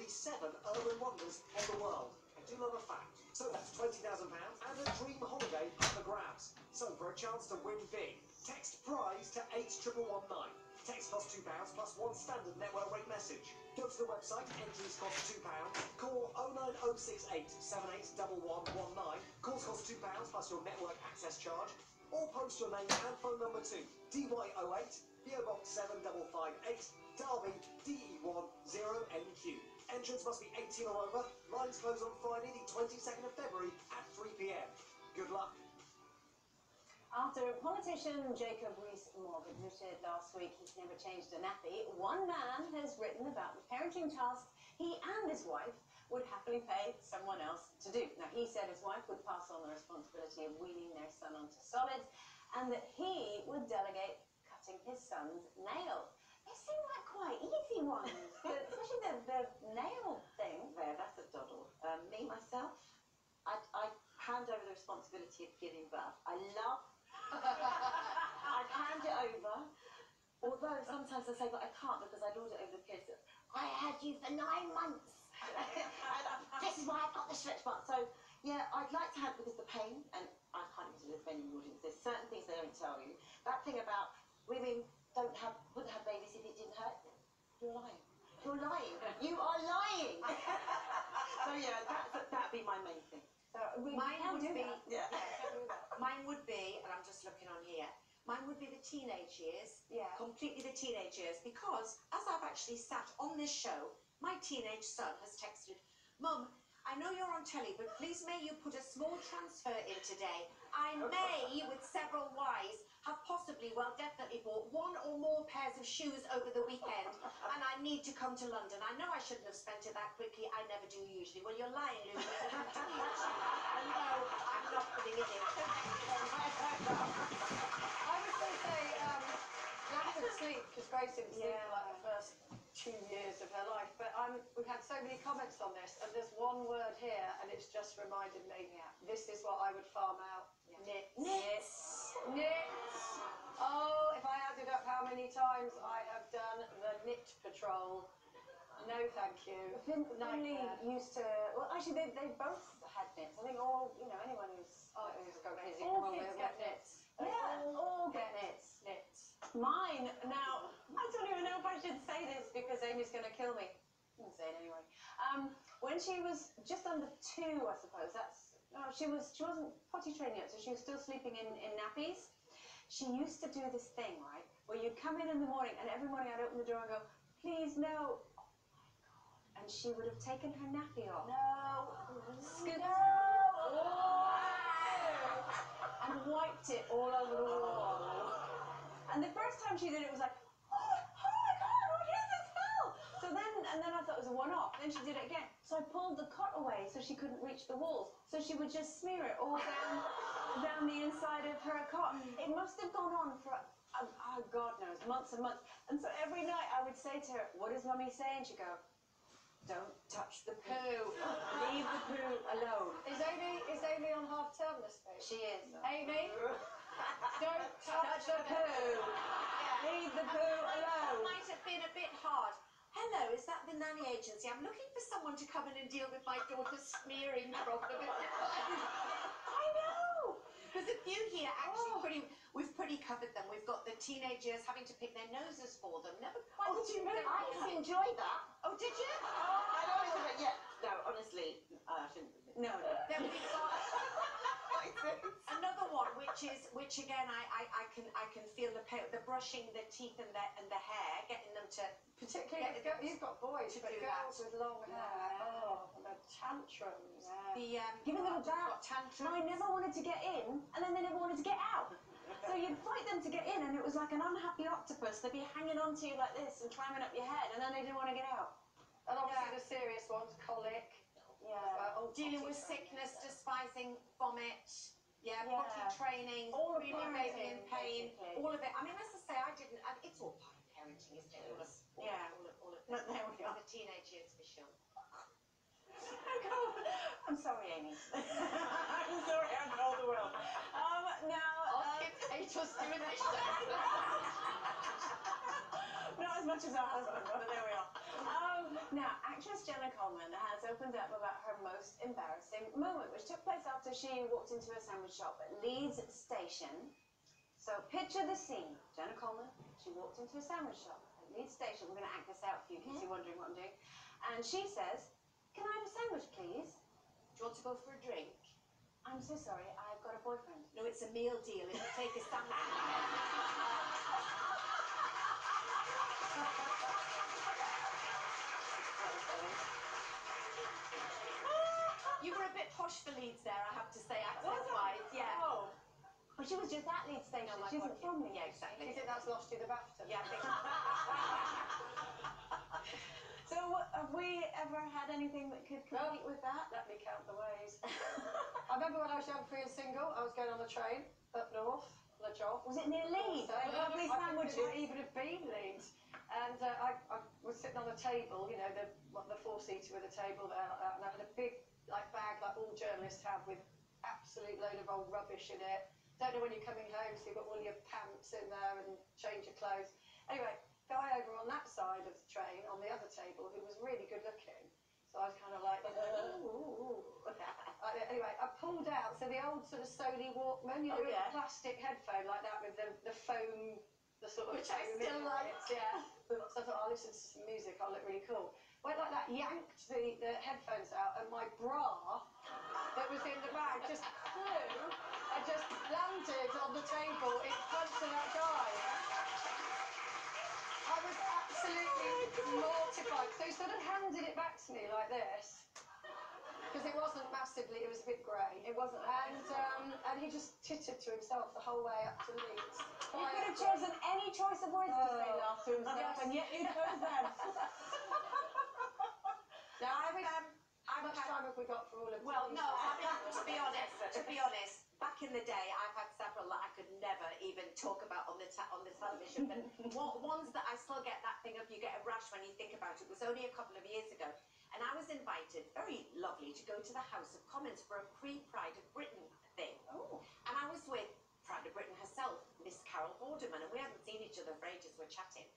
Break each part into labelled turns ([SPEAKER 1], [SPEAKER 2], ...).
[SPEAKER 1] the 7 urban wonders of the world. I do love a fact. So that's £20,000 and a dream holiday up for grabs. So for a chance to win big, text prize to 81119. Text costs £2 plus one standard network rate message. Go to the website, entries cost £2. Call 09068 781119. Calls cost £2 plus your network access charge. Or post your name and phone number to DY08, PO Box 7558, Derby, DE10NQ. Entrance must be 18 or over. Lines close on Friday, the 22nd of February at 3 p.m. Good luck.
[SPEAKER 2] After politician Jacob Rees-Mogg admitted last week he's never changed a nappy, one man has written about the parenting tasks he and his wife would happily pay someone else to do. Now, he said his wife would pass on the responsibility of weaning their son onto solids, and that he would delegate cutting his son's nails. They seem like quite easy ones, especially the nail thing.
[SPEAKER 3] There, that's a doddle. Me, myself, I hand over the responsibility of giving birth. I'd hand it over, although sometimes I say, but I can't because I lord it over the kids. I had you for 9 months. This is why I've got the stretch mark. So, yeah, I'd like to have, because the pain, and I can't even do this many audience, there's certain things they don't tell you. That thing about women wouldn't have babies if it didn't hurt them. You're lying. You're lying. You are lying. So, yeah, that'd be my main thing.
[SPEAKER 2] So mine would be,
[SPEAKER 4] mine would be, and I'm just looking on here, mine would be the teenage years, completely the teenage years, because as I've actually sat on this show, my teenage son has texted, Mum, I know you're on telly, but please may you put a small transfer in today. I may, with several Ys, have possibly, well, definitely bought 1 or more pairs of shoes over the weekend, and I need to come to London. I know I shouldn't have spent it that quickly. I never do usually. Well, you're lying, Lucy. And no, I'm not putting it in.
[SPEAKER 5] I was going to say, lack of sleep, because Grace didn't sleep for like the first 2 years of her life, but we've had so many comments on this, and there's one word here, and it's just reminded me, this is what I would farm out. Knits. Knits. Oh, if I added up how many times I have done the knit patrol, no thank you.
[SPEAKER 2] Finley used to, well, actually they both had knits. I think anyone who's
[SPEAKER 5] got crazy.
[SPEAKER 2] all
[SPEAKER 5] All
[SPEAKER 2] kids
[SPEAKER 5] get knits.
[SPEAKER 2] all get knits. Mine, now, I don't even know if I should say this because Amy's going to kill me. I'm going to say it anyway. When she was just under 2, I suppose, she wasn't potty trained yet, so she was still sleeping in nappies. She used to do this thing, right, where you'd come in the morning, and every morning I'd open the door and go, please, no. Oh, my God. And she would have taken her nappy off. No. Scooped. No. And wiped it all over the wall. And the first time she did it, was like, oh my God, what is this smell? So then I thought it was a one-off. Then she did it again. So I pulled the cot away so she couldn't reach the walls. So she would just smear it all down the inside of her cot. It must have gone on for, God knows, months and months. And so every night I would say to her, what does Mummy say? And she'd go, don't touch the poo. Leave the poo alone.
[SPEAKER 5] Is Amy on half term this week?
[SPEAKER 2] She is.
[SPEAKER 5] Amy, don't touch the poo.
[SPEAKER 2] Leave the poo alone.
[SPEAKER 4] That might have been a bit hard. Hello, is that the nanny agency? I'm looking for someone to come in and deal with my daughter's smearing problem. I know! There's a few here, actually, we've pretty covered them. We've got the teenagers having to pick their noses for them. Never quite.
[SPEAKER 3] Oh, do you know, I enjoyed that.
[SPEAKER 4] Oh, did you?
[SPEAKER 3] I always have it, no, honestly, I shouldn't.
[SPEAKER 2] No.
[SPEAKER 4] Then we've got another one, which again, I can feel the brushing the teeth and the hair, getting them to.
[SPEAKER 5] Particularly, you've got boys, but girls with long hair. Oh, and the tantrums.
[SPEAKER 2] Giving them a bath. I never wanted to get in, and then they never wanted to get out. So you'd fight them to get in, and it was like an unhappy octopus. They'd be hanging on to you like this and climbing up your head, and then they didn't want to get out.
[SPEAKER 5] And obviously the serious ones, colic.
[SPEAKER 4] Dealing with sickness, despising vomit. Potty training,
[SPEAKER 2] all of
[SPEAKER 4] really making in pain,
[SPEAKER 2] basically.
[SPEAKER 4] all of it. I mean, as I say, it's all part of parenting, isn't it? All of
[SPEAKER 2] But there we are.
[SPEAKER 4] The teenage years for sure.
[SPEAKER 2] I'm sorry, Amy. I'm sorry, I told the world. Now,
[SPEAKER 4] kids hate us doing this.
[SPEAKER 2] not as much as our husband, but there we are. Now, actress Jenna Coleman has opened up about her most embarrassing moment, which took place after she walked into a sandwich shop at Leeds Station. So picture the scene. Jenna Coleman, she walked into a sandwich shop at Leeds Station. We're going to act this out for you in case you're wondering what I'm doing. And she says, "Can I have a sandwich, please?"
[SPEAKER 4] Do you want to go for a drink?
[SPEAKER 2] "I'm so sorry, I've got a boyfriend."
[SPEAKER 4] No, it's a meal deal. It'll take a sandwich. You were a bit posh for Leeds there, I have to say, accent-wise. Yeah.
[SPEAKER 2] Oh. Well, she was just at Leeds Station.
[SPEAKER 4] No,
[SPEAKER 2] She isn't from Leeds.
[SPEAKER 4] Yeah,
[SPEAKER 5] Do
[SPEAKER 4] exactly.
[SPEAKER 5] you think that's lost you the BAFTA?
[SPEAKER 4] Yeah, I think.
[SPEAKER 2] So, have we ever had anything that could compete with that?
[SPEAKER 5] Let me count the ways. I remember when I was young, free and single, I was going on the train up north on a job.
[SPEAKER 2] Was it near Leeds? Lovely
[SPEAKER 5] I think
[SPEAKER 2] sandwiches.
[SPEAKER 5] it might even have been Leeds. And I was sitting on a table, you know, the four-seater with a table there like that, and I had a big bag like all journalists have with absolute load of old rubbish in it. Don't know when you're coming home, so you've got all your pants in there and change your clothes. Anyway, guy over on that side of the train, on the other table, who was really good looking. So I was kind of like, ooh. Anyway, I pulled out, so the old sort of Sony Walkman, you know, with the plastic headphone like that with the foam, the sort of...
[SPEAKER 4] Which I still like.
[SPEAKER 5] Yeah. So I thought, I'll listen to some music, I'll look really cool. Went like that, yanked the headphones out, and my bra that was in the bag just flew and just landed on the table in front of that guy. I was absolutely mortified. So he sort of handed it back to me like this, because it wasn't massively, it was a bit grey.
[SPEAKER 2] It wasn't.
[SPEAKER 5] And he just tittered to himself the whole way up to Leeds.
[SPEAKER 2] You could have chosen any choice of words to say after himself,
[SPEAKER 5] Yes.
[SPEAKER 2] and yet you chose them.
[SPEAKER 5] Now, how much time have we got for all of
[SPEAKER 4] Well,
[SPEAKER 5] these?
[SPEAKER 4] no, I mean, to be honest, back in the day, I've had several that I could never even talk about on the television. But ones that I still get that thing of you get a rash when you think about it was only a couple of years ago, and I was invited, very lovely, to go to the House of Commons for a pre-Pride of Britain thing.
[SPEAKER 2] Oh.
[SPEAKER 4] And I was with Pride of Britain herself, Miss Carol Vorderman, and we hadn't seen each other for ages. We're chatting.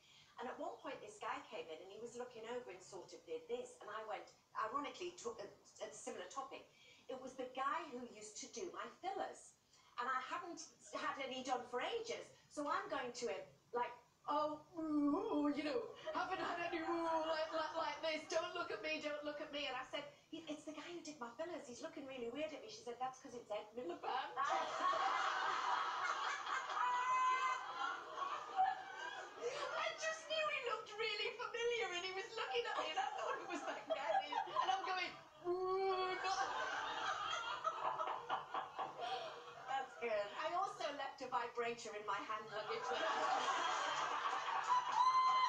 [SPEAKER 4] And at one point, this guy came in and he was looking over and sort of did this. And I went, ironically, to a similar topic. It was the guy who used to do my fillers. And I hadn't had any done for ages. So I'm going to him like, oh, you know, haven't had any like this. Don't look at me, don't look at me. And I said, it's the guy who did my fillers. He's looking really weird at me. She said, that's because it's Ed Miliband. I just knew he looked really familiar and he was looking at me and I thought it was that guy. And I'm going,
[SPEAKER 2] That's good.
[SPEAKER 4] I also left a vibrator in my hand luggage when I was on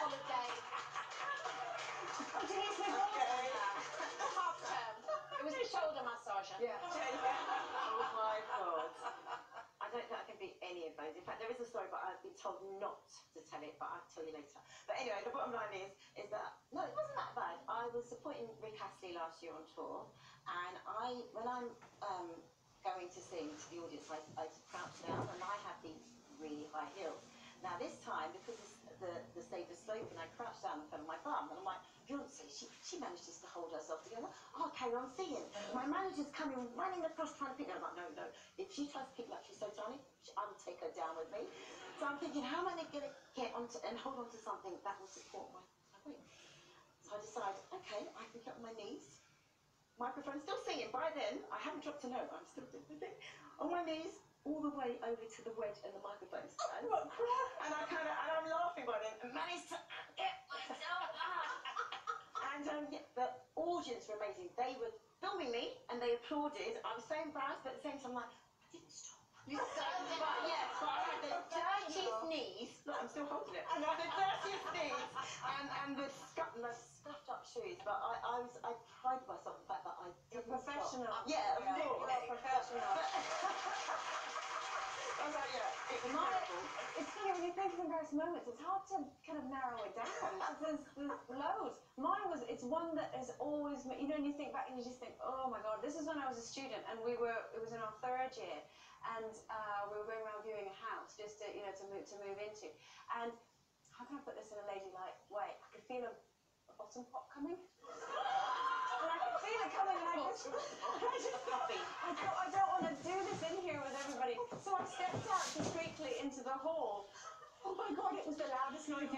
[SPEAKER 4] holiday.
[SPEAKER 2] Oh, Denise, we've all done that.
[SPEAKER 4] Half term. It was a shoulder massager.
[SPEAKER 5] Yeah.
[SPEAKER 3] Oh my God. I don't think I can beat any of those. In fact, there is a story, but I've been told not to tell it, but I'll tell you later. But anyway, the bottom line is that, no, it wasn't that bad. I was supporting Rick Astley last year on tour, and when I'm going to sing to the audience, I crouch down, and I have these really high heels. Now this time, because the stage was sloping, I crouched down and fell on my bum, and I'm like, Beyonce, she manages to hold herself together. I'll carry on singing. My manager's coming, running across trying to pick her up. I'm like, no. If she tries to pick me up, she's so tiny, I will take her down with me. So I'm thinking, how am I going to get onto and hold on to something that will support my weight? So I decide, okay, I can get on my knees. Microphone still singing. By then, I haven't dropped a note. I'm still doing the thing. On my knees, all the way over to the wedge and the microphone stand. And I'm laughing by then and managed to get myself out. And the audience were amazing. They were filming me and they applauded. I was so embarrassed, but at the same time, I'm like, I didn't stop.
[SPEAKER 4] You started
[SPEAKER 3] But yes, but I had the dirtiest knees. Look, I'm still holding it. The dirtiest knees and the scuffed up shoes. But I pride myself in the fact that I didn't
[SPEAKER 2] You're professional.
[SPEAKER 3] Stop. Yeah, of course.
[SPEAKER 2] You're professional.
[SPEAKER 3] It was incredible.
[SPEAKER 2] It's funny, when you think of embarrassing moments, it's hard to kind of narrow it down, because there's loads. Mine was, it's one that has always, you know, and you think back and you just think, oh my God, this is when I was a student, and it was in our third year, and we were going around viewing a house just to, you know, to move into. And how can I put this in a ladylike way? I could feel a bottom pop coming. And I could feel it coming, and I thought, I don't want to do this in here with everybody. So I stepped out discreetly into the hall. Oh my God, it was the loudest noise